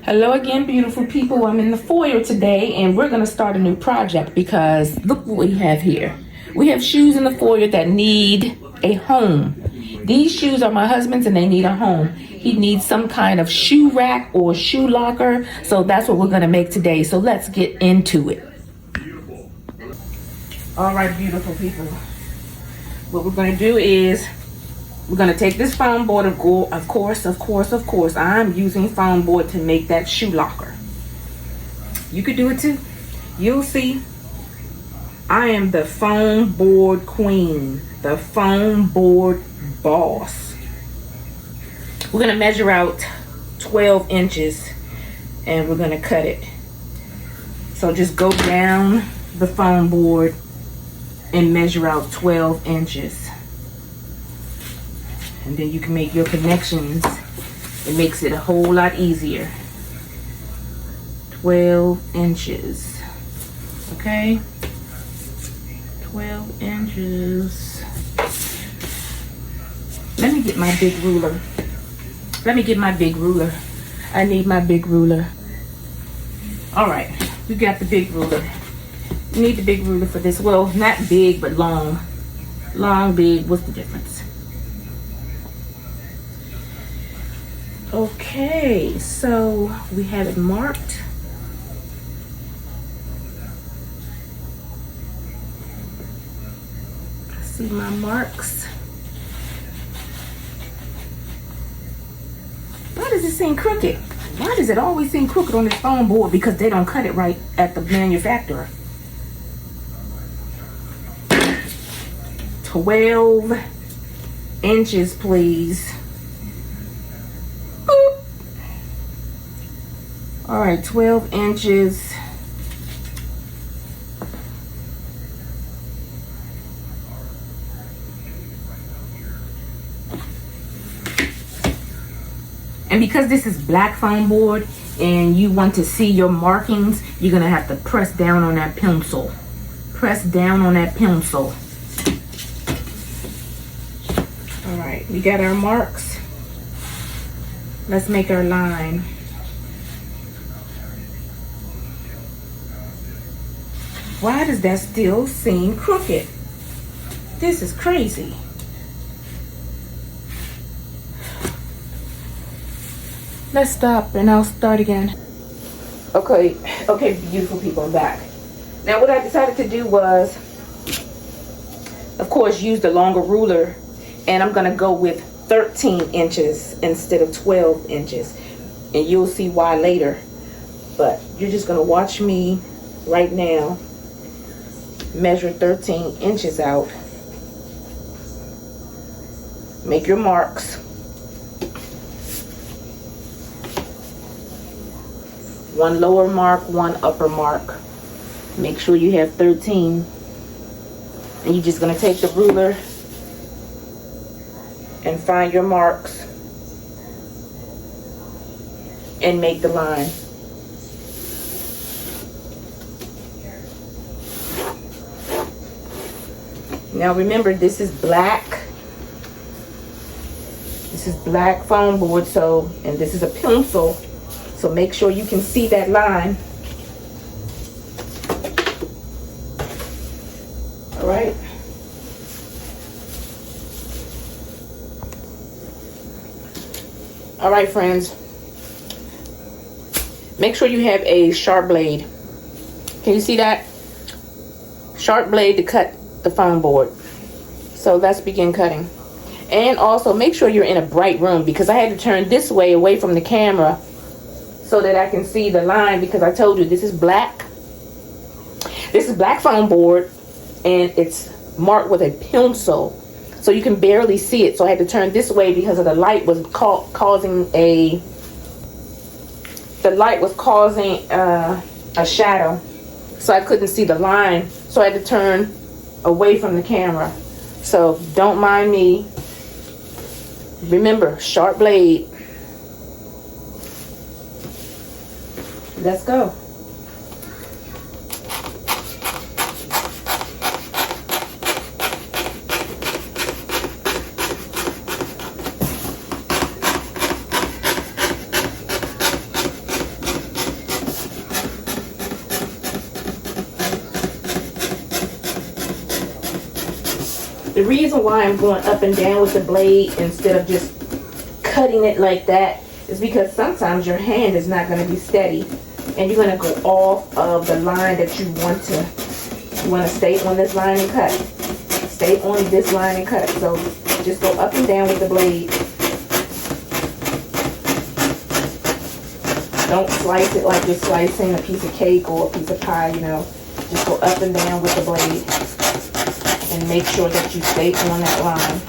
Hello again, beautiful people. I'm in the foyer today and we're going to start a new project because look what we have here. We have shoes in the foyer that need a home. These shoes are my husband's and they need a home. He needs some kind of shoe rack or shoe locker. So that's what we're going to make today. So let's get into it. All right, beautiful people. What we're going to do is we're going to take this foam board, of course, I'm using foam board to make that shoe locker. You could do it too. You'll see. I am the foam board queen, the foam board boss. We're going to measure out 12 inches and we're going to cut it. So just go down the foam board and measure out 12 inches. And then you can make your connections. It makes it a whole lot easier. 12 inches. Okay? 12 inches. Let me get my big ruler. I need my big ruler. Alright, we got the big ruler. You need the big ruler for this. Well, not big, but long. Long, big, what's the difference? Okay, so we have it marked. See my marks. Why does it seem crooked? Why does it always seem crooked on this foam board? Because they don't cut it right at the manufacturer. 12 inches, please. All right, 12 inches. And because this is black foam board and you want to see your markings, you're gonna have to press down on that pencil. Press down on that pencil. All right, we got our marks. Let's make our line. Why does that still seem crooked? This is crazy. Let's stop and I'll start again. Okay, beautiful people, I'm back. Now what I decided to do was, of course, use the longer ruler, and I'm gonna go with 13 inches instead of 12 inches. And you'll see why later. But you're just gonna watch me right now measure 13 inches out. Make your marks. One lower mark, one upper mark. Make sure you have 13. And you're just gonna take the ruler and find your marks and make the line. Now remember, this is black. This is black foam board, and this is a pencil. So make sure you can see that line. All right. All right, friends. Make sure you have a sharp blade. Can you see that? Sharp blade to cut the foam board. So let's begin cutting. And also make sure you're in a bright room, because I had to turn this way away from the camera so that I can see the line, because I told you this is black. This is black foam board and it's marked with a pencil, so you can barely see it. So I had to turn this way because of the light was causing a shadow, so I couldn't see the line. So I had to turn away from the camera. So don't mind me. Remember, sharp blade. Let's go. The reason why I'm going up and down with the blade instead of just cutting it like that is because sometimes your hand is not going to be steady and you're going to go off of the line that you want to. You want to stay on this line and cut. Stay on this line and cut. So just go up and down with the blade. Don't slice it like you're slicing a piece of cake or a piece of pie, you know. Just go up and down with the blade and make sure that you stay on that line.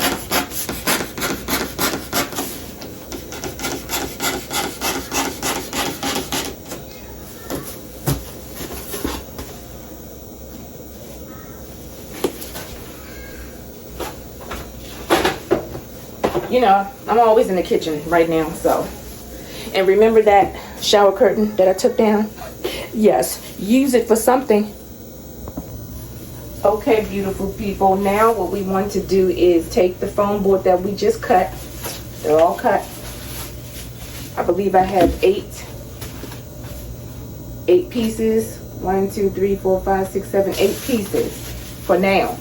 You know, I'm always in the kitchen right now, so. And remember that shower curtain that I took down? Yes, use it for something. Okay, beautiful people. Now what we want to do is take the foam board that we just cut. They're all cut. I believe I have eight pieces. 1, 2, 3, 4, 5, 6, 7, 8 pieces for now.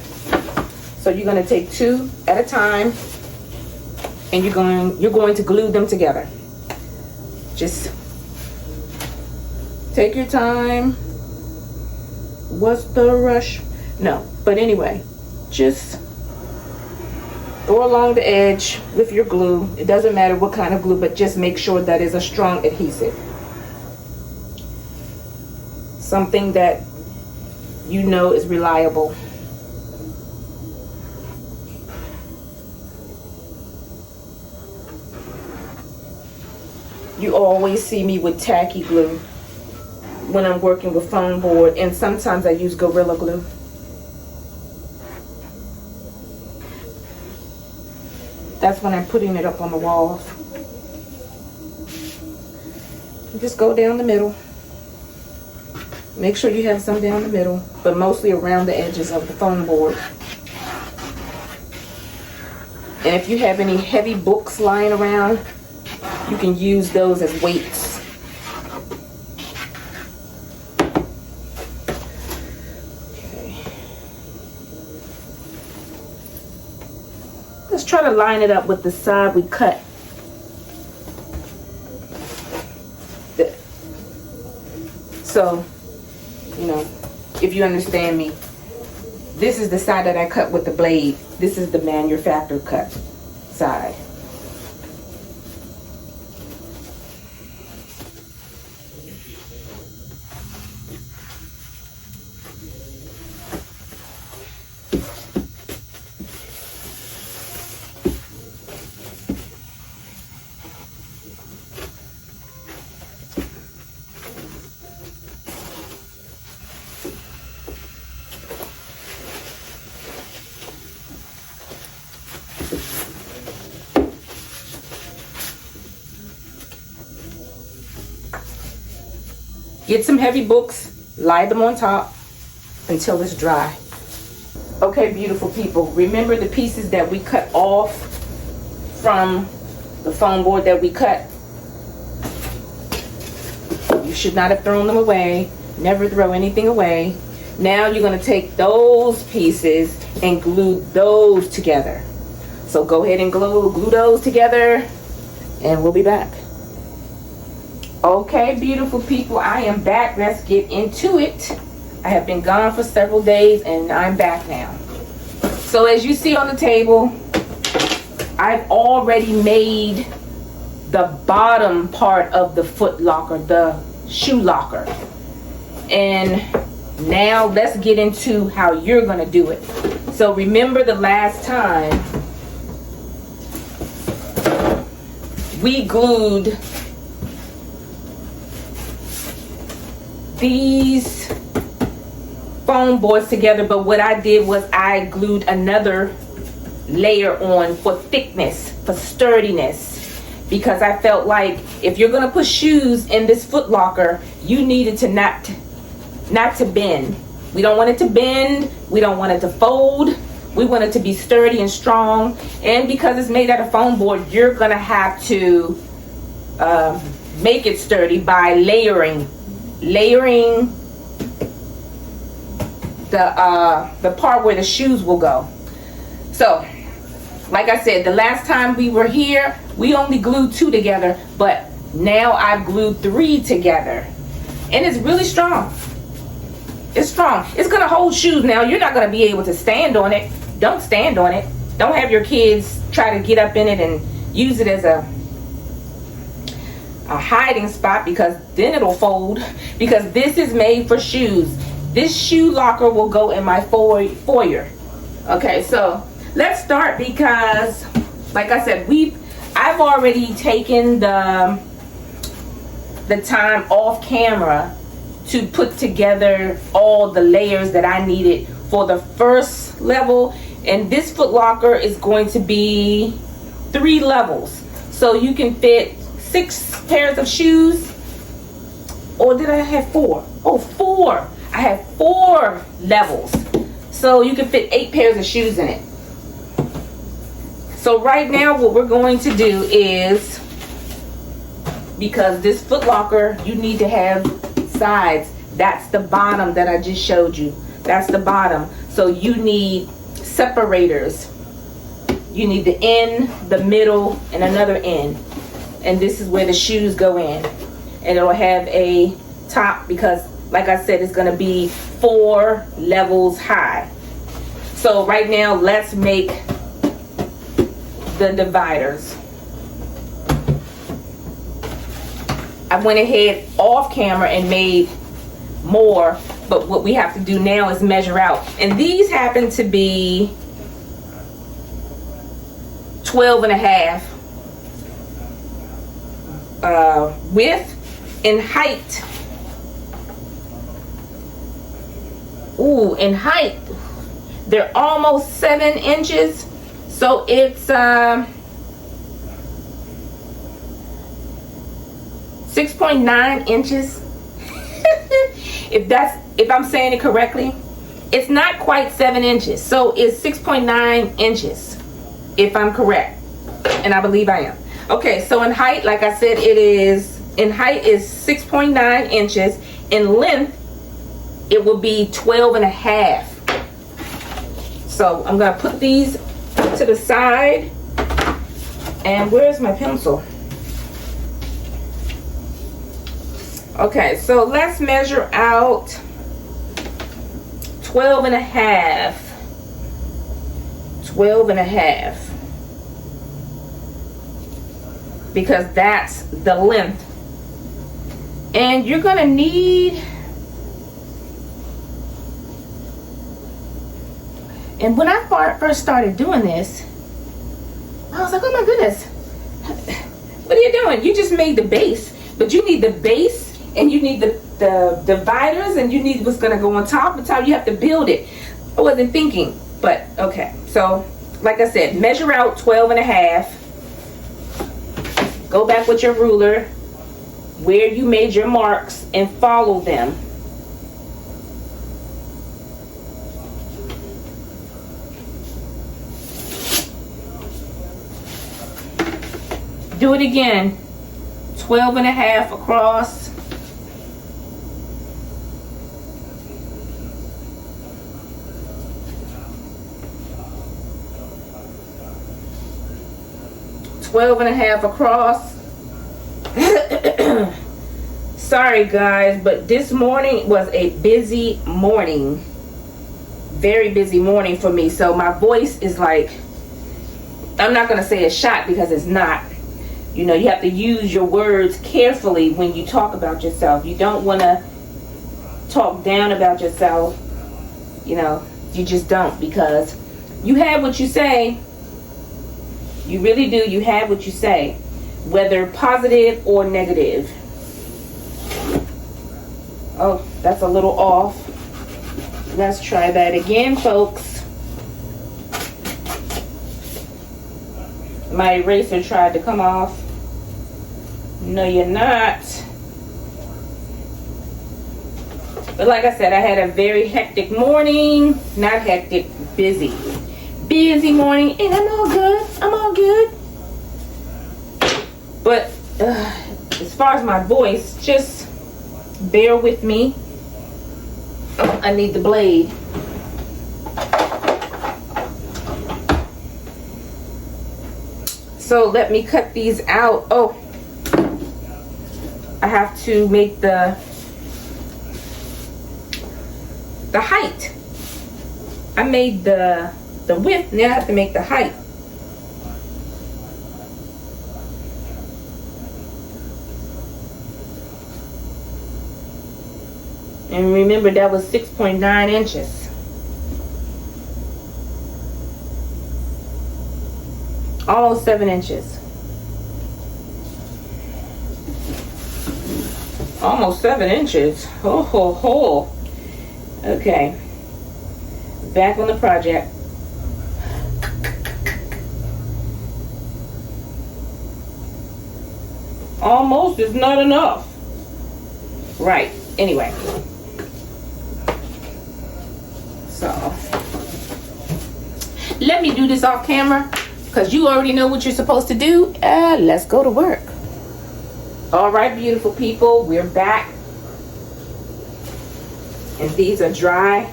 So you're going to take 2 at a time. And you're going to glue them together. Just take your time. What's the rush? No, but anyway, just go along the edge with your glue. It doesn't matter what kind of glue, but just make sure that is a strong adhesive. Something that you know is reliable. You always see me with tacky glue when I'm working with foam board, and sometimes I use Gorilla Glue. That's when I'm putting it up on the walls. Just go down the middle. Make sure you have some down the middle, but mostly around the edges of the foam board. And if you have any heavy books lying around, you can use those as weights. Okay. Let's try to line it up with the side we cut. So, you know, if you understand me, this is the side that I cut with the blade. This is the manufacturer cut side. Get some heavy books, lie them on top until it's dry. Okay, beautiful people, remember the pieces that we cut off from the foam board that we cut? You should not have thrown them away. Never throw anything away. Now you're going to take those pieces and glue those together. So go ahead and glue those together, and we'll be back. Okay, beautiful people, I am back. Let's get into it. I have been gone for several days and I'm back now. So as you see on the table, I've already made the bottom part of the foot locker, the shoe locker. And now let's get into how you're gonna do it. So remember the last time we glued these foam boards together, but what I did was I glued another layer on for thickness, for sturdiness, because I felt like if you're gonna put shoes in this foot locker, you needed to not to bend. We don't want it to bend, we don't want it to fold, we want it to be sturdy and strong. And because it's made out of foam board, you're gonna have to make it sturdy by layering the part where the shoes will go. So, like I said, the last time we were here, we only glued 2 together, but now I've glued 3 together. And it's really strong. It's strong. It's gonna hold shoes. Now, you're not gonna be able to stand on it. Don't stand on it. Don't have your kids try to get up in it and use it as a hiding spot, because then it'll fold, because this is made for shoes. This shoe locker will go in my foyer. Okay, so let's start, because like I said, I've already taken the time off camera to put together all the layers that I needed for the first level, and this foot locker is going to be 3 levels, so you can fit 6 pairs of shoes. Or did I have 4? Oh, 4. I have 4 levels, so you can fit 8 pairs of shoes in it. So right now what we're going to do is, because this foot locker, you need to have sides. That's the bottom that I just showed you. That's the bottom. So you need separators. You need the end, the middle, and another end. And this is where the shoes go in. And it'll have a top, because like I said, it's going to be 4 levels high. So right now, let's make the dividers. I went ahead off camera and made more, but what we have to do now is measure out. And these happen to be 12 and a half width and height. Ooh, in height, they're almost 7 inches. So it's 6.9 inches. if I'm saying it correctly, it's not quite 7 inches. So it's 6.9 inches, if I'm correct. And I believe I am. Okay, so in height, like I said, is 6.9 inches. In length, it will be 12 and a half. So I'm gonna put these to the side. And where's my pencil? Okay, so let's measure out 12 and a half. 12 and a half. Because that's the length. And you're gonna need, and when I first started doing this, I was like, oh my goodness, what are you doing? You just made the base, but you need the base, and you need the dividers, and you need what's gonna go on top. That's how you have to build it. I wasn't thinking, but okay. So, like I said, measure out 12 and a half. Go back with your ruler where you made your marks and follow them. Do it again. 12 and a half across. Across. Sorry guys, but this morning was a busy morning. Very busy morning for me. So my voice is like, I'm not going to say it's shot, because it's not. You know, you have to use your words carefully when you talk about yourself. You don't want to talk down about yourself. You know, you just don't, because you have what you say. You really do. You have what you say, whether positive or negative. Oh, that's a little off. Let's try that again, folks. My eraser tried to come off. No, you're not. But like I said, I had a very hectic morning. Not hectic, busy. Busy morning, and I'm all good. I'm all good. But as far as my voice, just bear with me. Oh, I need the blade. So let me cut these out. Oh, I have to make the height. I made the width, now I have to make the height. And remember, that was 6.9 inches. Almost 7 inches. Almost 7 inches. Oh, ho, ho. Okay. Back on the project. Almost is not enough. Right. Anyway. So, let me do this off camera, because you already know what you're supposed to do. Let's go to work. All right, beautiful people, we're back. And these are dry.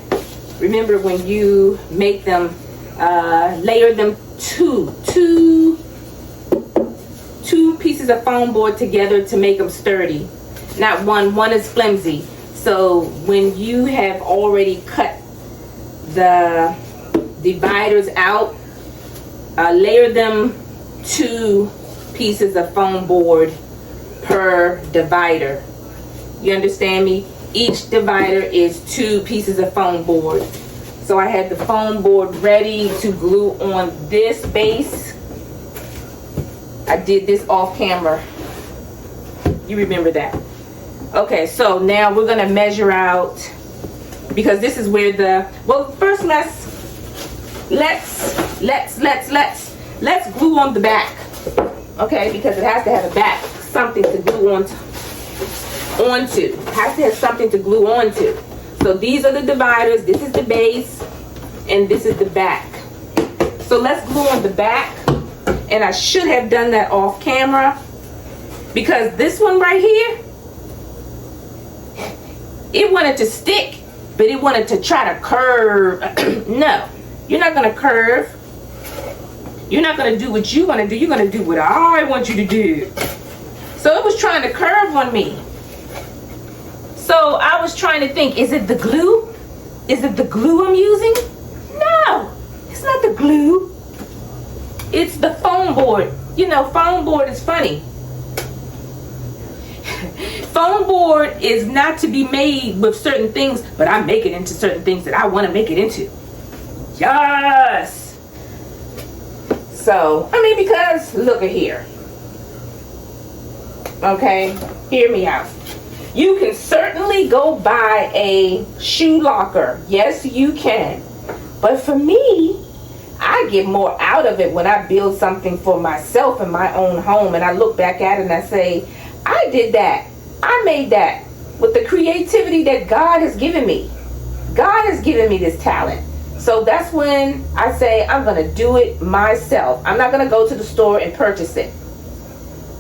Remember, when you make them, layer them two pieces of foam board together to make them sturdy. Not one is flimsy. So when you have already cut the dividers out, layer them 2 pieces of foam board per divider. You understand me? Each divider is 2 pieces of foam board. So I had the foam board ready to glue on this base. I did this off camera. You remember that? Okay, so now we're gonna measure out, because this is where well, first let's glue on the back. Okay, because it has to have a back, something to glue onto. It has to have something to glue onto. So these are the dividers, this is the base, and this is the back. So let's glue on the back, and I should have done that off camera, because this one right here, it wanted to stick, but it wanted to try to curve. No, you're not gonna curve. You're not gonna do what you wanna do. You're gonna do what I want you to do. So it was trying to curve on me. So I was trying to think, is it the glue? Is it the glue I'm using? No, it's not the glue. It's the foam board. You know, foam board is funny. Foam board is not to be made with certain things, but I make it into certain things that I want to make it into. Yes. So, I mean, because look at here. Okay, hear me out. You can certainly go buy a shoe locker. Yes, you can. But for me, I get more out of it when I build something for myself in my own home, and I look back at it and I say, I did that. I made that with the creativity that God has given me. God has given me this talent. So that's when I say I'm going to do it myself. I'm not going to go to the store and purchase it.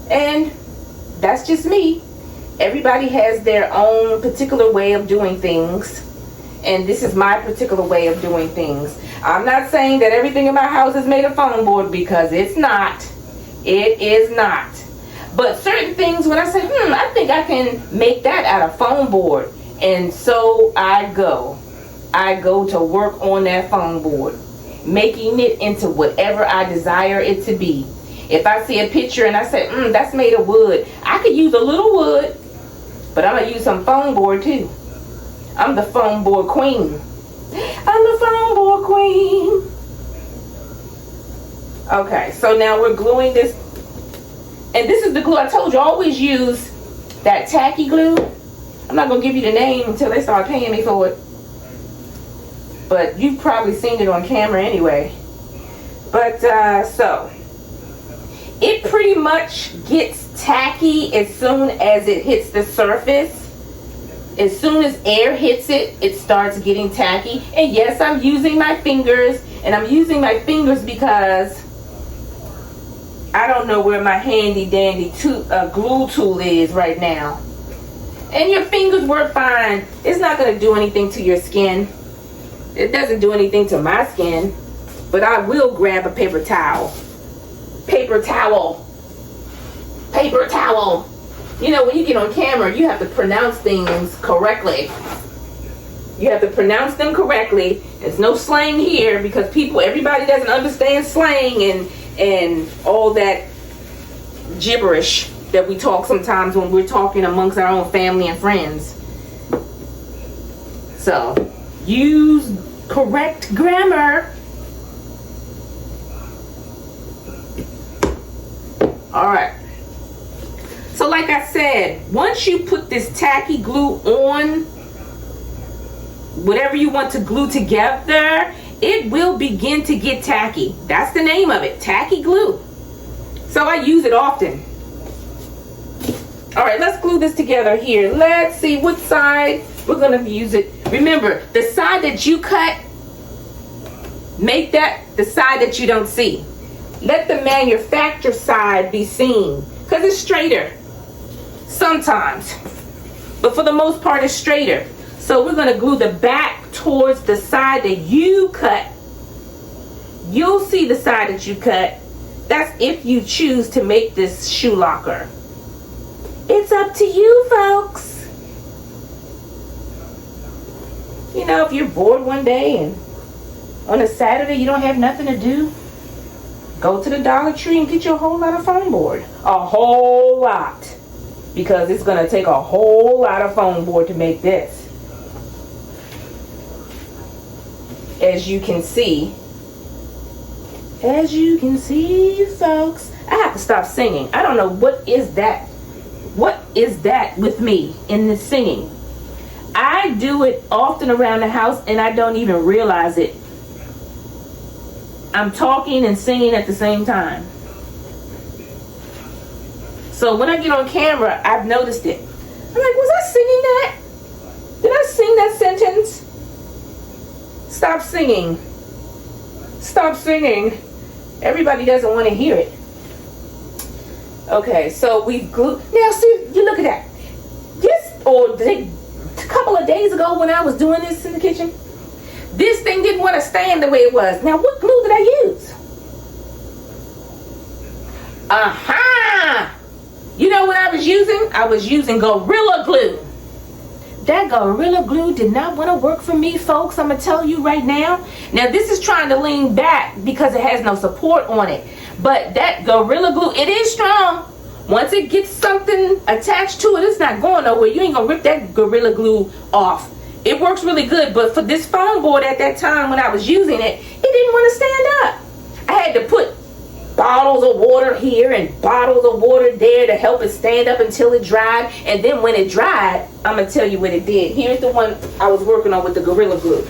And that's just me. Everybody has their own particular way of doing things. And this is my particular way of doing things. I'm not saying that everything in my house is made of foam board, because it's not. It is not. But certain things, when I say, I think I can make that out of foam board. And so I go to work on that foam board, making it into whatever I desire it to be. If I see a picture and I say, that's made of wood, I could use a little wood, but I'm going to use some foam board too. I'm the foam board queen. I'm the foam board queen. Okay, so now we're gluing this. And this is the glue I told you. Always use that tacky glue. I'm not going to give you the name until they start paying me for it. But you've probably seen it on camera anyway. But, so. It pretty much gets tacky as soon as it hits the surface. As soon as air hits it, it starts getting tacky. And yes, I'm using my fingers. And I'm using my fingers because I don't know where my handy dandy glue tool is right now. And your fingers work fine. It's not going to do anything to your skin. It doesn't do anything to my skin. But I will grab a paper towel. paper towel. Paper towel. You know, when you get on camera, you have to pronounce things correctly. You have to pronounce them correctly. There's no slang here because everybody doesn't understand slang and all that gibberish that we talk sometimes when we're talking amongst our own family and friends. So, use correct grammar. Alright. So like I said, once you put this tacky glue on whatever you want to glue together, it will begin to get tacky. That's the name of it, tacky glue. So I use it often. All right, let's glue this together here. Let's see what side we're gonna use it. Remember, the side that you cut, make that the side that you don't see. Let the manufacturer side be seen, because it's straighter sometimes, but for the most part it's straighter. So we're gonna glue the back towards the side that you cut. You'll see the side that you cut. That's if you choose to make this shoe locker. It's up to you, folks. You know, if you're bored one day and on a Saturday you don't have nothing to do, go to the Dollar Tree and get you a whole lot of foam board. A whole lot. Because it's going to take a whole lot of foam board to make this. As you can see, folks, I have to stop singing. I don't know what is that. What is that with me in the singing? I do it often around the house and I don't even realize it. I'm talking and singing at the same time. So when I get on camera, I've noticed it. I'm like, was I singing that? Did I sing that sentence? Stop singing. Stop singing. Everybody doesn't want to hear it. Okay, so we glued. Now, see, you look at that. A couple of days ago when I was doing this in the kitchen, this thing didn't want to stand the way it was. Now, what glue did I use? Aha! You know what I was using? I was using Gorilla Glue. That Gorilla Glue did not want to work for me, folks. I'm going to tell you right now. Now, this is trying to lean back because it has no support on it. But that Gorilla Glue, it is strong. Once it gets something attached to it, it's not going nowhere. You ain't going to rip that Gorilla Glue off. It works really good. But for this foam board at that time when I was using it, it didn't want to stand up. I had to put bottles of water here and bottles of water there to help it stand up until it dried. And then when it dried, I'm going to tell you what it did. Here's the one I was working on with the Gorilla Glue.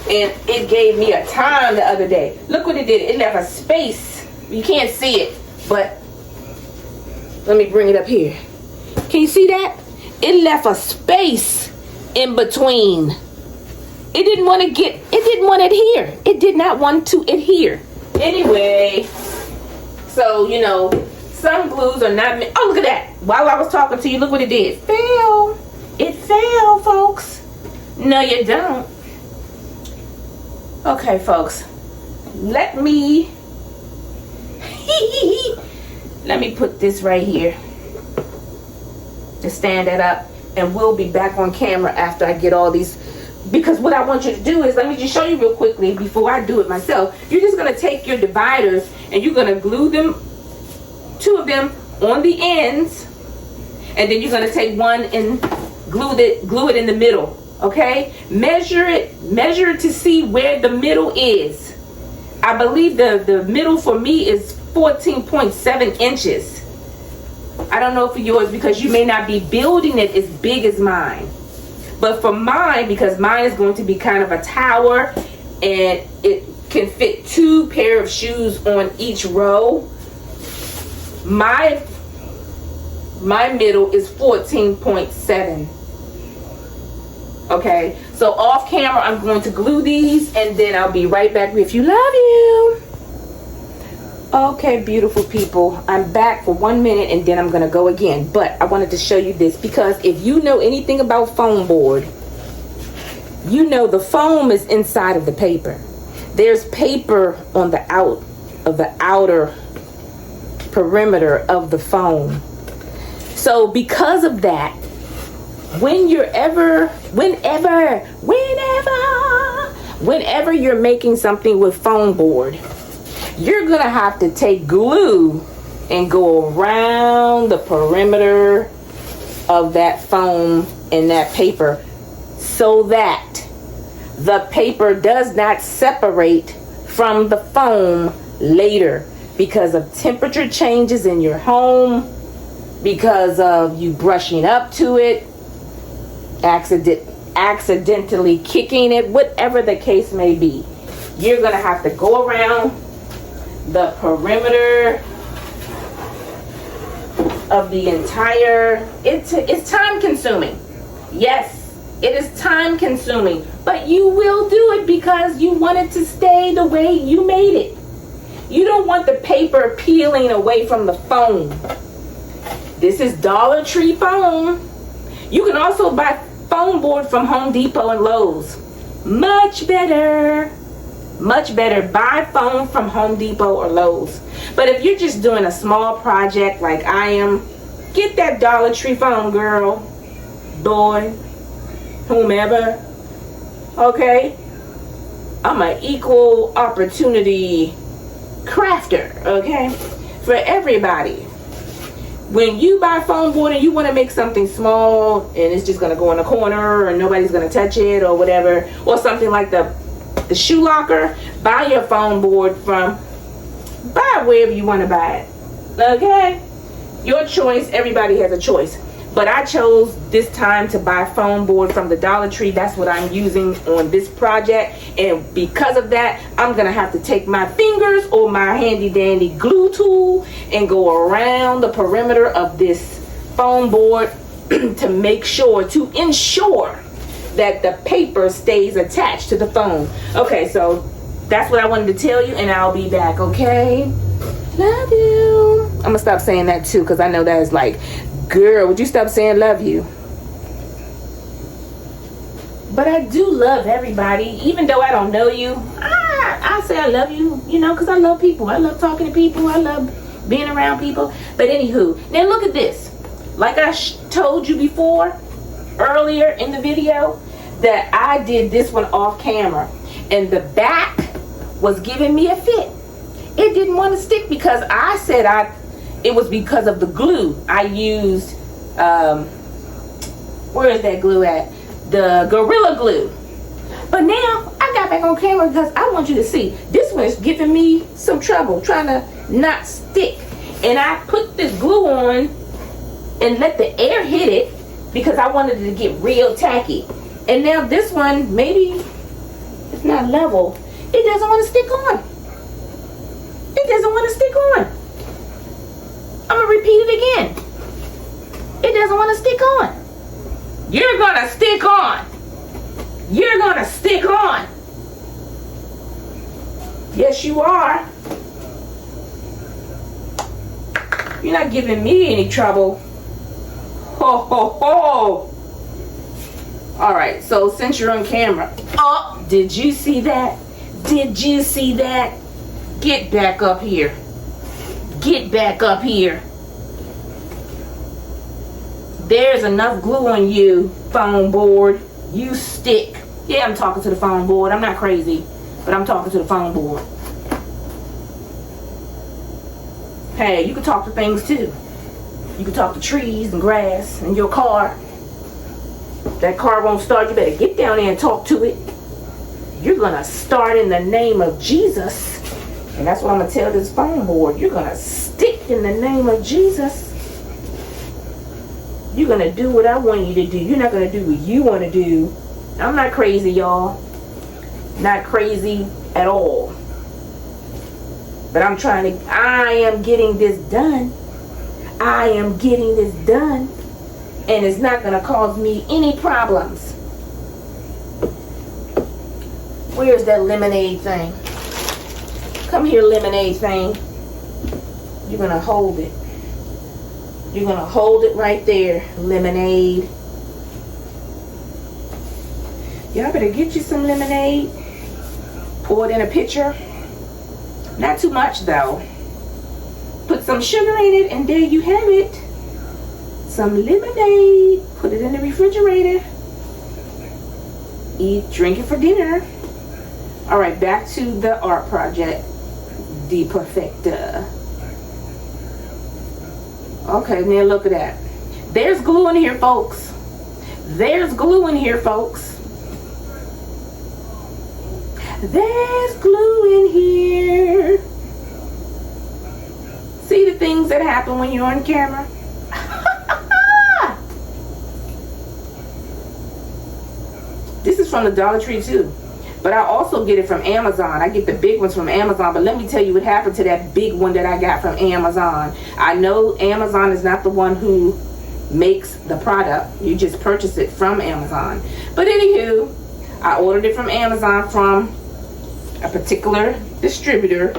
And it gave me a time the other day. Look what it did. It left a space. You can't see it, but let me bring it up here. Can you see that? It left a space in between. It didn't want to adhere. It did not want to adhere. Anyway, so, you know, some glues are not meant. Oh, look at that. While I was talking to you, look what it did. Fell. It fell, folks. No, you don't. Okay, folks. Let me put this right here to stand it up. And we'll be back on camera after I get all these. Because what I want you to do is, let me just show you real quickly before I do it myself. You're just going to take your dividers and you're going to glue them, 2 of them on the ends. And then you're going to take one and glue it in the middle. Okay? Measure it to see where the middle is. I believe the middle for me is 14.7 inches. I don't know for yours because you may not be building it as big as mine. But for mine, because mine is going to be kind of a tower and it can fit 2 pair of shoes on each row, my middle is 14.7. Okay, so off camera I'm going to glue these and then I'll be right back with you. Love you. Okay, beautiful people, I'm back for 1 minute and then I'm gonna go again. But I wanted to show you this because if you know anything about foam board, you know the foam is inside of the paper. There's paper on the of the outer perimeter of the foam. So because of that, whenever you're making something with foam board, you're gonna have to take glue and go around the perimeter of that foam and that paper so that the paper does not separate from the foam later because of temperature changes in your home, because of you brushing up to it, accidentally kicking it, whatever the case may be. You're gonna have to go around the perimeter of the entire, it's time consuming. Yes, it is time consuming, but you will do it because you want it to stay the way you made it. You don't want the paper peeling away from the foam. This is Dollar Tree foam. You can also buy foam board from Home Depot and Lowe's. Much better. Much better. Buy foam from Home Depot or Lowe's. But if you're just doing a small project like I am, get that Dollar Tree foam, girl, boy, whomever. Okay? I'm an equal opportunity crafter, okay? For everybody. When you buy foam board and you want to make something small and it's just going to go in a corner or nobody's going to touch it or whatever, or something like the shoe locker, buy your foam board from, buy it wherever you want to buy it. Okay? Your choice. Everybody has a choice. But I chose this time to buy foam board from the Dollar Tree. That's what I'm using on this project. And because of that, I'm going to have to take my fingers or my handy dandy glue tool and go around the perimeter of this foam board to make sure, to ensure that the paper stays attached to the foam. Okay, so that's what I wanted to tell you, and I'll be back, okay? Love you. I'm going to stop saying that too, because I know that is like, girl, would you stop saying love you? But I do love everybody, even though I don't know you. I say I love you, you know, because I love people. I love talking to people. I love being around people. But anywho, now look at this. Like I told you before, earlier in the video, that I did this one off camera. And the back was giving me a fit. It didn't want to stick because I said it was because of the glue. I used, where is that glue at? The Gorilla Glue. But now, I got back on camera because I want you to see. This one is giving me some trouble, trying to not stick. And I put this glue on and let the air hit it because I wanted it to get real tacky. And now this one, maybe it's not level. It doesn't want to stick on. It doesn't want to stick on. I'm going to repeat it again. It doesn't want to stick on. You're going to stick on. You're going to stick on. Yes, you are. You're not giving me any trouble. Ho, ho, ho. All right, so since you're on camera. Oh, did you see that? Did you see that? Get back up here. Get back up here. There's enough glue on you, foam board. You stick. Yeah, I'm talking to the foam board. I'm not crazy, but I'm talking to the foam board. Hey, you can talk to things too. You can talk to trees and grass and your car. That car won't start. You better get down there and talk to it. You're going to start in the name of Jesus. And that's what I'm going to tell this foam board. You're going to stick in the name of Jesus. You're going to do what I want you to do. You're not going to do what you want to do. I'm not crazy, y'all. Not crazy at all. But I am getting this done. I am getting this done. And it's not going to cause me any problems. Where's that lemonade thing? Come here, lemonade thing. You're going to hold it. You're going to hold it right there, lemonade. Y'all better get you some lemonade. Pour it in a pitcher. Not too much though. Put some sugar in it, and there you have it. Some lemonade. Put it in the refrigerator. Eat, drink it for dinner. All right, back to the art project. The Perfecta. Okay, now look at that. There's glue in here, folks. There's glue in here, folks. There's glue in here. See the things that happen when you're on camera? This is from the Dollar Tree too. But I also get it from Amazon. I get the big ones from Amazon. But let me tell you what happened to that big one that I got from Amazon. I know Amazon is not the one who makes the product. You just purchase it from Amazon. But anywho, I ordered it from Amazon from a particular distributor.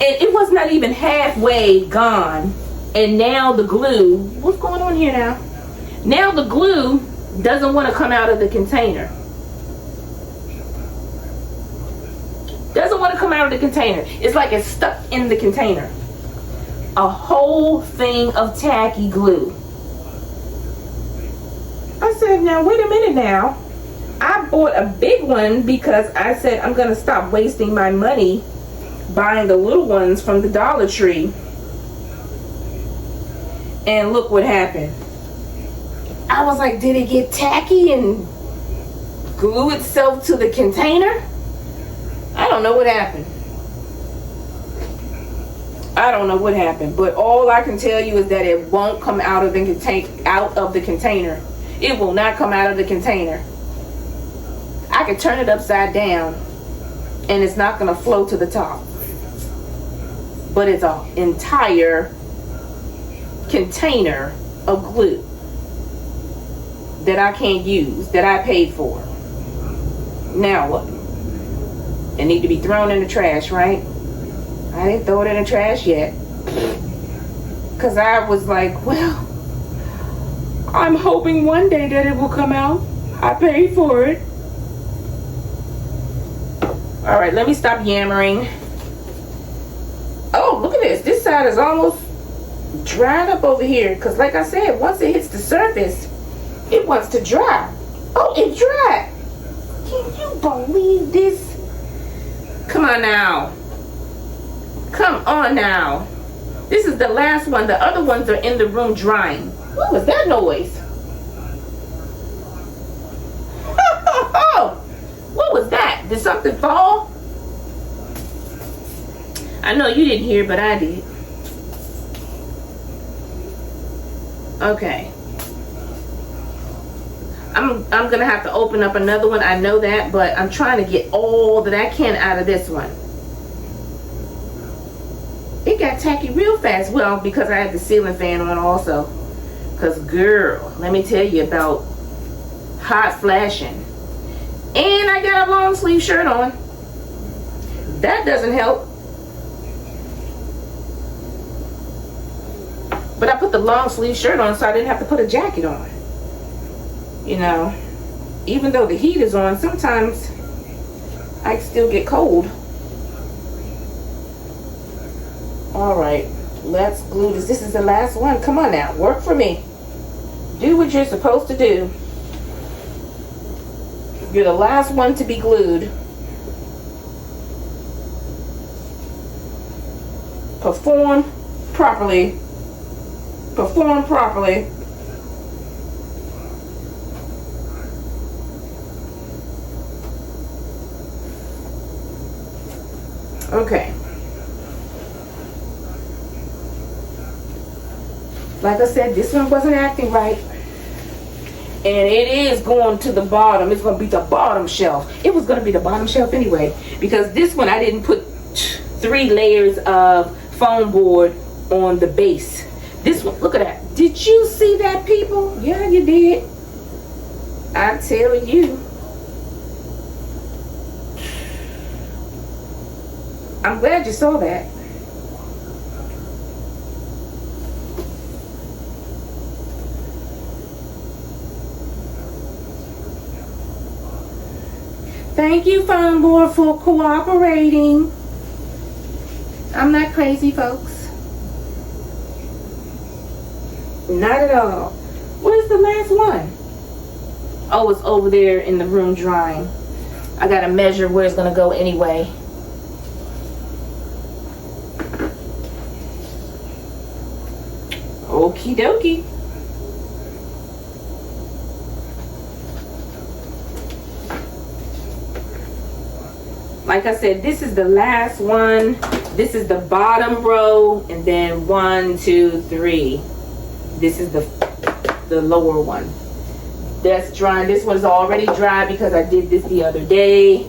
And it was not even halfway gone. And now the glue, what's going on here now? Now the glue doesn't want to come out of the container. Doesn't want to come out of the container. It's like it's stuck in the container. A whole thing of tacky glue. I said, now wait a minute now. I bought a big one because I said I'm going to stop wasting my money buying the little ones from the Dollar Tree. And look what happened. I was like, did it get tacky and glue itself to the container? I don't know what happened. I don't know what happened, but all I can tell you is that it won't come out of the container. It will not come out of the container. I can turn it upside down and it's not going to flow to the top. But it's an entire container of glue that I can't use, that I paid for. Now what? It need to be thrown in the trash, right? I didn't throw it in the trash yet. Because I was like, well, I'm hoping one day that it will come out. I paid for it. All right, let me stop yammering. Oh, look at this. This side is almost dried up over here. Because like I said, once it hits the surface, it wants to dry. Oh, it dried. Can you believe this? Come on now. Come on now. This is the last one. The other ones are in the room drying. What was that noise? What was that? Did something fall? I know you didn't hear, but I did. Okay. I'm gonna have to open up another one. I know that, but I'm trying to get all that I can out of this one. It got tacky real fast. Well, because I had the ceiling fan on also. Because girl, let me tell you about hot flashing. And I got a long sleeve shirt on. That doesn't help. But I put the long sleeve shirt on so I didn't have to put a jacket on. You know, even though the heat is on, sometimes I still get cold. All right, let's glue this. This is the last one. Come on now, work for me. Do what you're supposed to do. You're the last one to be glued. Perform properly. Perform properly. Okay. Like I said, this one wasn't acting right. And it is going to the bottom. It's going to be the bottom shelf. It was going to be the bottom shelf anyway. Because this one, I didn't put 3 layers of foam board on the base. This one, look at that. Did you see that, people? Yeah, you did. I'm telling you. I'm glad you saw that. Thank you, foam board, for cooperating. I'm not crazy, folks. Not at all. Where's the last one? Oh, it's over there in the room drying. I gotta measure where it's gonna go anyway. Okie dokie. Like I said, this is the last one. This is the bottom row, and then 1, 2, 3. This is the lower one. That's drying. This one's already dry because I did this the other day.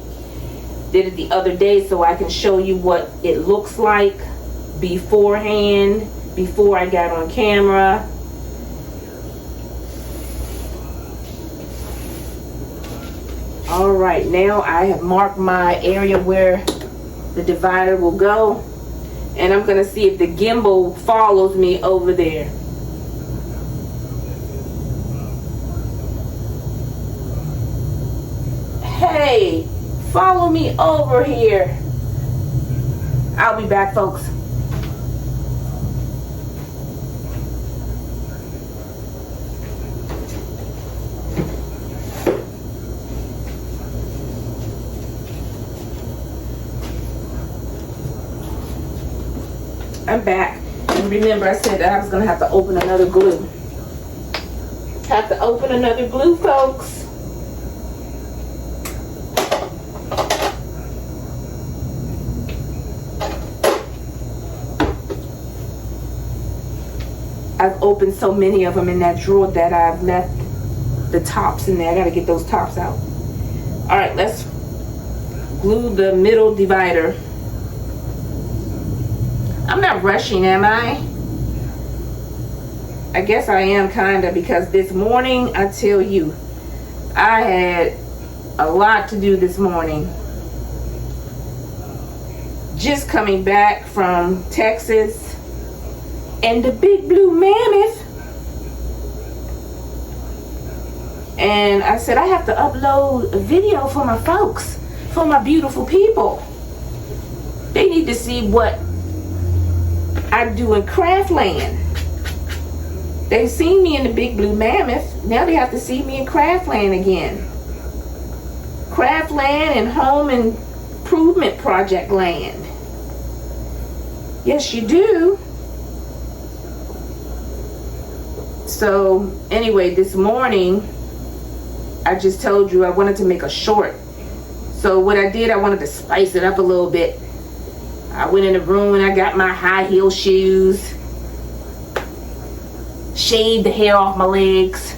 Did it the other day so I can show you what it looks like beforehand, before I got on camera. All right, now I have marked my area where the divider will go, and I'm gonna see if the gimbal follows me over there. Hey, follow me over here. I'll be back, folks. I'm back. And remember, I said that I was going to have to open another glue. Have to open another glue, folks. I've opened so many of them in that drawer that I've left the tops in there. I got to get those tops out. All right, let's glue the middle divider. I'm not rushing, am I? I guess I am kind of, because this morning, I tell you, I had a lot to do this morning. Just coming back from Texas and the Big Blue Mammoth. And I said, I have to upload a video for my folks, for my beautiful people. They need to see what I do in Craftland. They've seen me in the Big Blue Mammoth. Now they have to see me in Craftland again. Craftland and Home Improvement Project land. Yes, you do. So anyway, this morning, I just told you I wanted to make a short. So what I did, I wanted to spice it up a little bit. I went in the room and I got my high heel shoes, shaved the hair off my legs.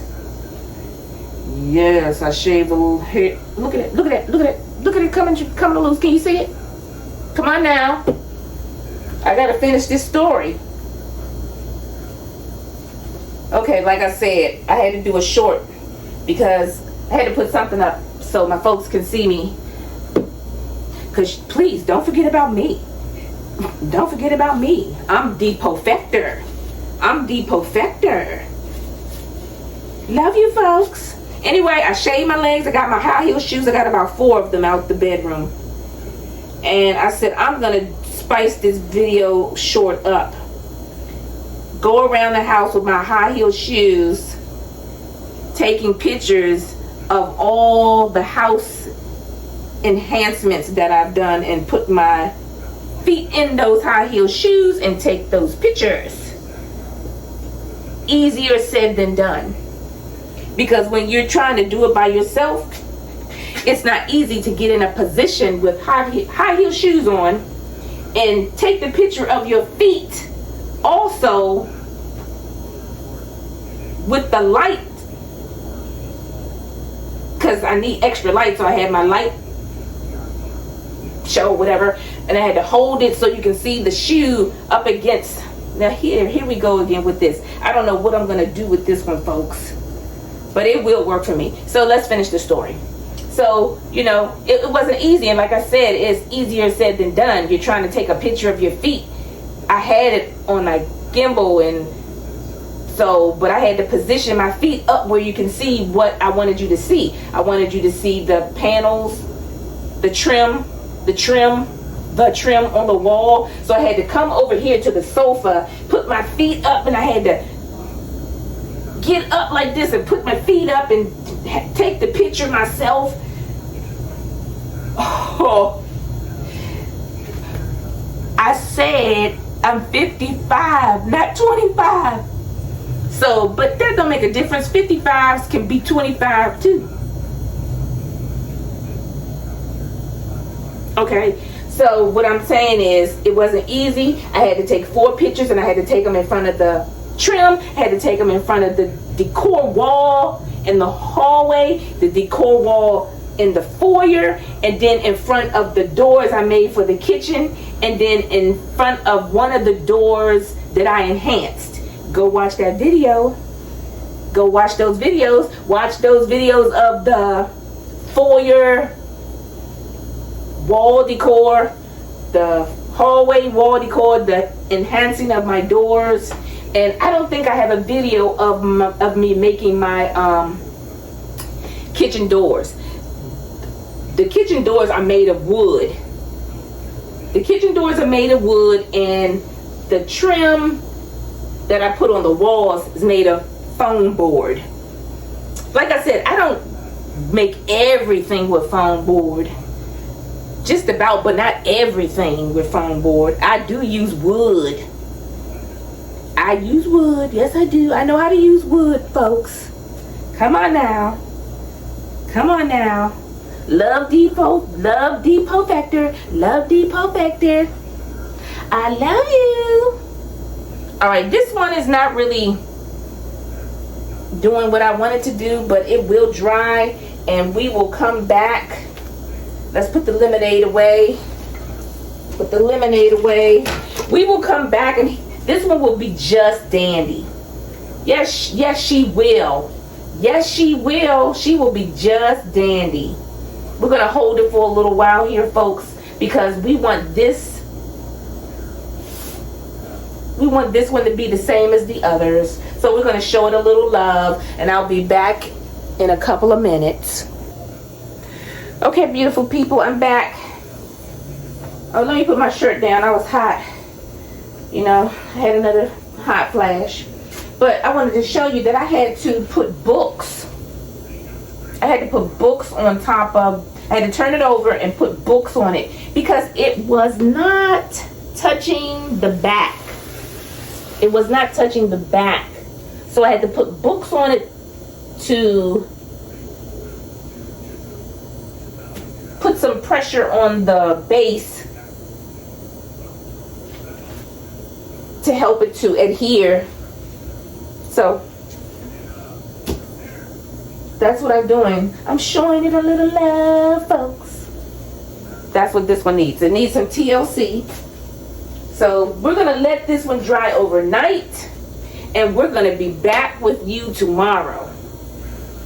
Yes, I shaved a little hair. Look at it, look at it, look at it, look at it coming loose. Can you see it? Come on now. I gotta finish this story. Okay, like I said, I had to do a short because I had to put something up so my folks can see me. Because please, don't forget about me. Don't forget about me. I'm the perfecter. I'm the perfecter. Love you, folks. Anyway, I shaved my legs. I got my high heel shoes. I got about 4 of them out the bedroom. And I said, I'm going to spice this video short up. Go around the house with my high heel shoes, taking pictures of all the house enhancements that I've done, and put my feet in those high heel shoes and take those pictures. Easier said than done, because when you're trying to do it by yourself, it's not easy to get in a position with high heel shoes on and take the picture of your feet also with the light, because I need extra light. So I had my light show, whatever, and I had to hold it so you can see the shoe up against. Now here we go again with this. I don't know what I'm gonna do with this one, folks, but it will work for me. So let's finish the story. So, you know, it wasn't easy, and like I said, it's easier said than done. You're trying to take a picture of your feet. I had it on my gimbal, and so, but I had to position my feet up where you can see what I wanted you to see. I wanted you to see the panels, the trim, the trim on the wall. So I had to come over here to the sofa, put my feet up, and I had to get up like this and put my feet up and take the picture myself. Oh, I said I'm 55, not 25. So, but that don't make a difference. 55s can be 25 too. Okay, so what I'm saying is it wasn't easy. I had to take 4 pictures, and I had to take them in front of the trim, had to take them in front of the decor wall in the hallway, the decor wall in the foyer, and then in front of the doors I made for the kitchen, and then in front of one of the doors that I enhanced. Go watch that video. Go watch those videos. Watch those videos of the foyer wall decor, the hallway wall decor, the enhancing of my doors. And I don't think I have a video of me making my kitchen doors. The kitchen doors are made of wood. The kitchen doors are made of wood, and the trim that I put on the walls is made of foam board. Like I said, I don't make everything with foam board. Just about, but not everything with foam board. I do use wood. I use wood. Yes, I do. I know how to use wood, folks. Come on now. Come on now. Love Depot. Love Depot Factor. Love Depot Factor. I love you. Alright, this one is not really doing what I wanted to do, but it will dry, and we will come back. Let's put the lemonade away. Put the lemonade away. We will come back, and this one will be just dandy. Yes, yes, she will. Yes, she will. She will be just dandy. We're going to hold it for a little while here, folks, because we want this one to be the same as the others. So we're going to show it a little love, and I'll be back in a couple of minutes. Okay, beautiful people, I'm back. Oh, let me put my shirt down. I was hot. You know, I had another hot flash. But I wanted to show you that I had to put books. I had to put books on top of, I had to turn it over and put books on it because it was not touching the back. It was not touching the back. So I had to put books on it to put some pressure on the base to help it to adhere. So that's what I'm doing. I'm showing it a little love, folks. That's what this one needs. It needs some TLC. So we're going to let this one dry overnight, and we're going to be back with you tomorrow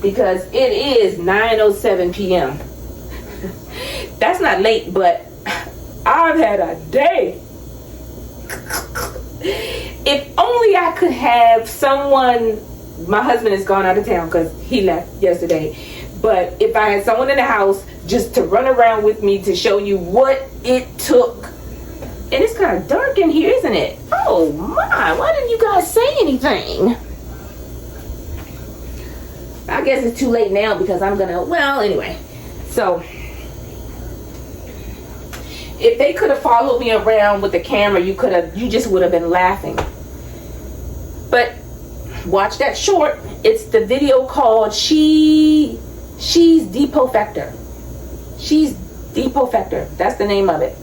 because it is 9:07 p.m. That's not late, but I've had a day. If only I could have someone. My husband has gone out of town because he left yesterday. But if I had someone in the house just to run around with me to show you what it took. And it's kind of dark in here, isn't it? Oh my, why didn't you guys say anything? I guess it's too late now because I'm gonna, well, anyway. So if they could have followed me around with the camera, you just would have been laughing. But watch that short. It's the video called She's Depot Factor. She's Depot Factor. That's the name of it.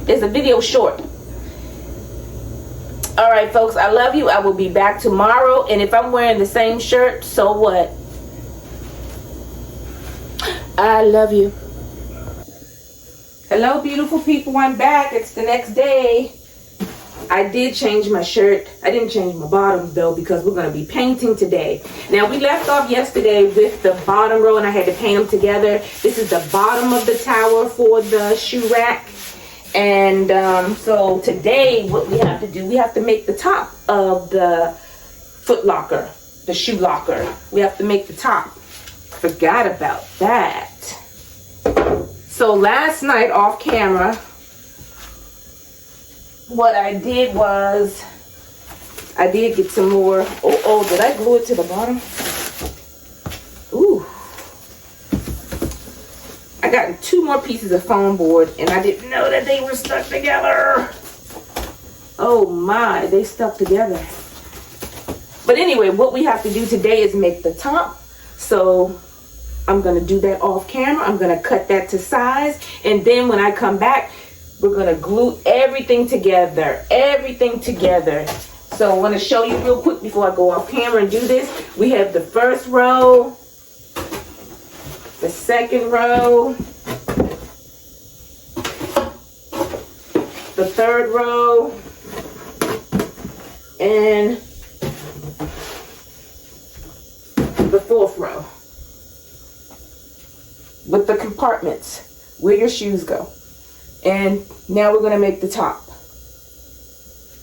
It's a video short. Alright, folks, I love you. I will be back tomorrow. And if I'm wearing the same shirt, so what? I love you. Hello, beautiful people. I'm back. It's the next day. I did change my shirt. I didn't change my bottoms though because we're going to be painting today. Now we left off yesterday with the bottom row and I had to paint them together. This is the bottom of the tower for the shoe rack. And so today what we have to do, we have to make the top of the foot locker, the shoe locker. We have to make the top. Forgot about that. So last night off camera, what I did was, I did get some more. Oh, did I glue it to the bottom? Ooh. I got 2 more pieces of foam board, and I didn't know that they were stuck together. Oh my, they stuck together. But anyway, what we have to do today is make the top. So I'm going to do that off camera. I'm going to cut that to size. And then when I come back, we're going to glue everything together. Everything together. So I want to show you real quick before I go off camera and do this. We have the first row, the second row, the third row, and the fourth row with the compartments where your shoes go. And now we're going to make the top.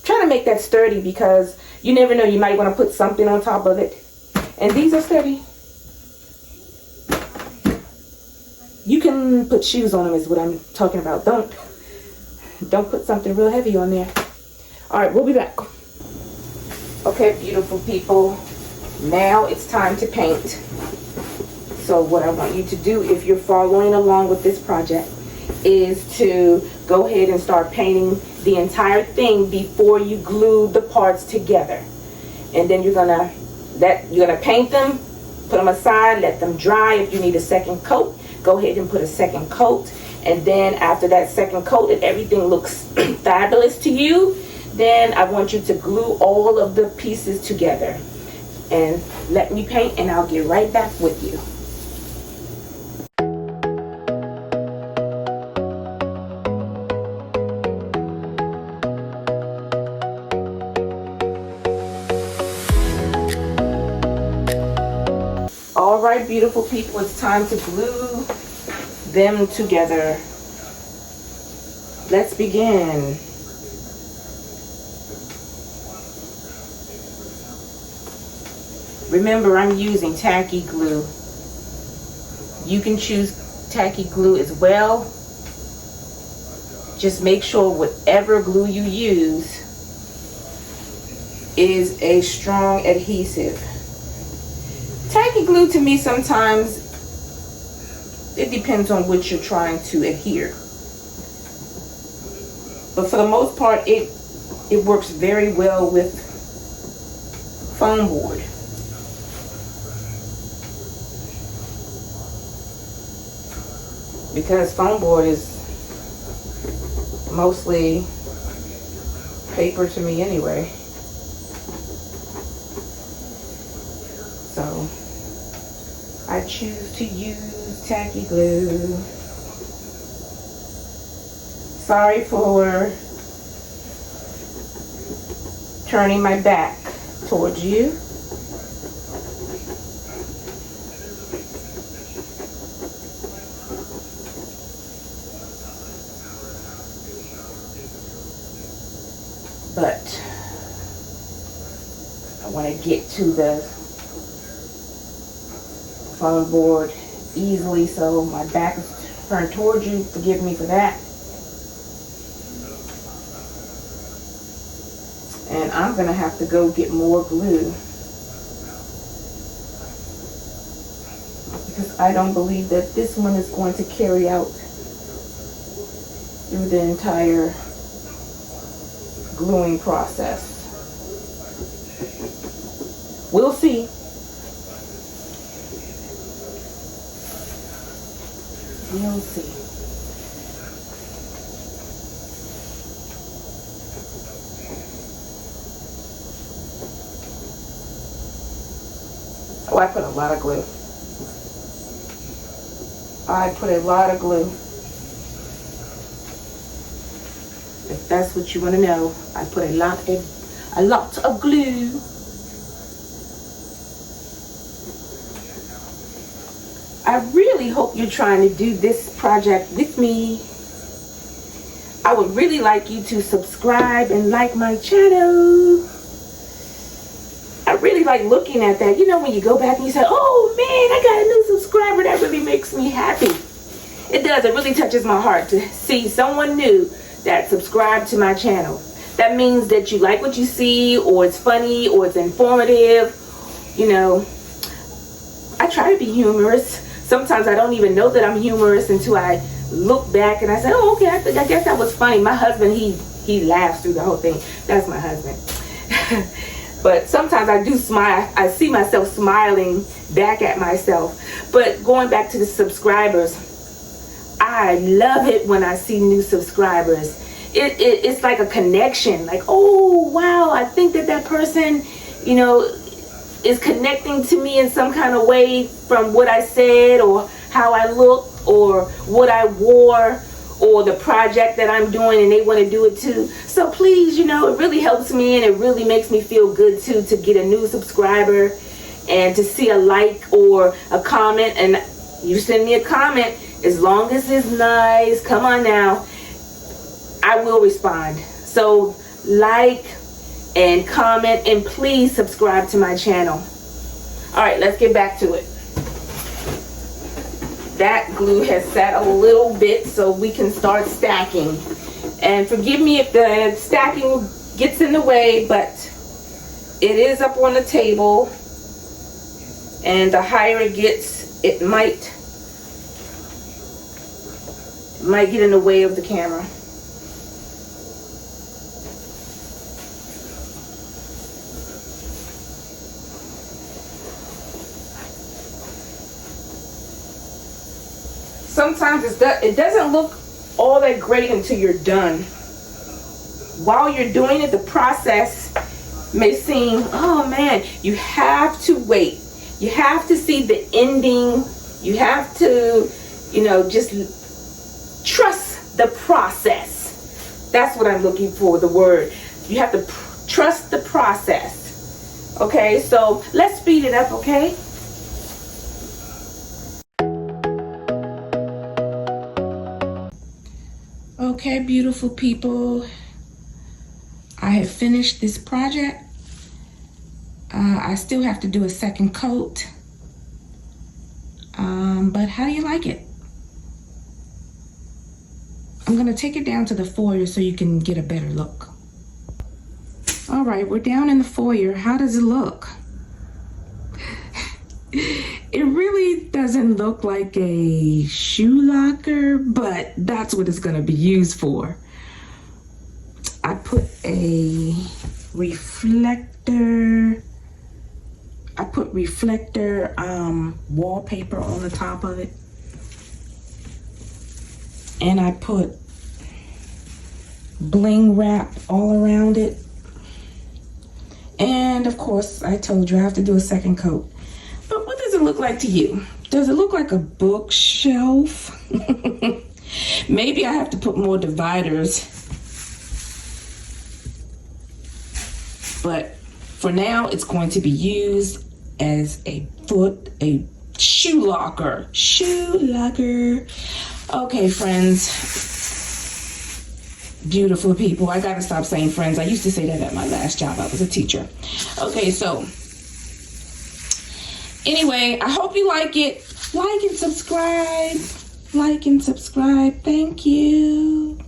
Trying to make that sturdy because you never know, you might want to put something on top of it. And these are sturdy. You can put shoes on them is what I'm talking about. Don't put something real heavy on there. All right, we'll be back. Okay, beautiful people. Now it's time to paint. So what I want you to do, if you're following along with this project, is to go ahead and start painting the entire thing before you glue the parts together. And then you're gonna paint them, put them aside, let them dry. If you need a second coat, go ahead and put a second coat. And then after that second coat, if everything looks fabulous to you, then I want you to glue all of the pieces together. And let me paint, and I'll get right back with you. All right, beautiful people, it's time to glue them together. Let's begin. Remember, I'm using tacky glue. You can choose tacky glue as well. Just make sure whatever glue you use is a strong adhesive. Tacky glue, to me, sometimes it depends on what you're trying to adhere. But for the most part, it works very well with foam board. Because foam board is mostly paper to me anyway. So I choose to use tacky glue. Sorry for turning my back towards you. But I want to get to the foam board easily, so my back is turned towards you. Forgive me for that. And I'm gonna have to go get more glue because I don't believe that this one is going to carry out through the entire gluing process. We'll see. We'll see. Oh, I put a lot of glue. I put a lot of glue. If that's what you want to know, I put a lot of glue. I really hope you're trying to do this project with me. I would really like you to subscribe and like my channel. I really like looking at that. You know, when you go back and you say, oh man, I got a new subscriber, that really makes me happy. It does. It really touches my heart to see someone new that subscribed to my channel. That means that you like what you see, or it's funny, or it's informative. You know, I try to be humorous. Sometimes I don't even know that I'm humorous until I look back and I say, oh, okay, I guess that was funny. My husband, he laughs through the whole thing. That's my husband. But sometimes I do smile. I see myself smiling back at myself. But going back to the subscribers, I love it when I see new subscribers. It's like a connection. Like, oh, wow, I think that person, you know, is connecting to me in some kind of way from what I said, or how I look, or what I wore, or the project that I'm doing, and they want to do it too. So please, you know, it really helps me, and it really makes me feel good too, to get a new subscriber and to see a like or a comment. And you send me a comment, as long as it's nice, come on now, I will respond. So like and comment, and please subscribe to my channel. All right, let's get back to it. That glue has sat a little bit, so we can start stacking. And forgive me if the stacking gets in the way, but it is up on the table, and the higher it gets, it might get in the way of the camera. Sometimes it doesn't look all that great until you're done. While you're doing it, the process may seem, oh man, you have to wait. You have to see the ending. You have to, you know, just trust the process. That's what I'm looking for, the word. You have to trust the process. Okay, so let's speed it up, okay? Okay, beautiful people, I have finished this project. I still have to do a second coat, but how do you like it? I'm gonna take it down to the foyer so you can get a better look. All right, we're down in the foyer. How does it look? It really doesn't look like a shoe locker, but that's what it's going to be used for. I put a reflector. Wallpaper on the top of it. And I put bling wrap all around it. And of course, I told you I have to do a second coat. But what does it look like to you? Does it look like a bookshelf? Maybe I have to put more dividers. But for now, it's going to be used as a shoe locker. Shoe locker. Okay, friends. Beautiful people. I gotta stop saying friends. I used to say that at my last job. I was a teacher. Okay, so anyway, I hope you like it. Like and subscribe. Like and subscribe. Thank you.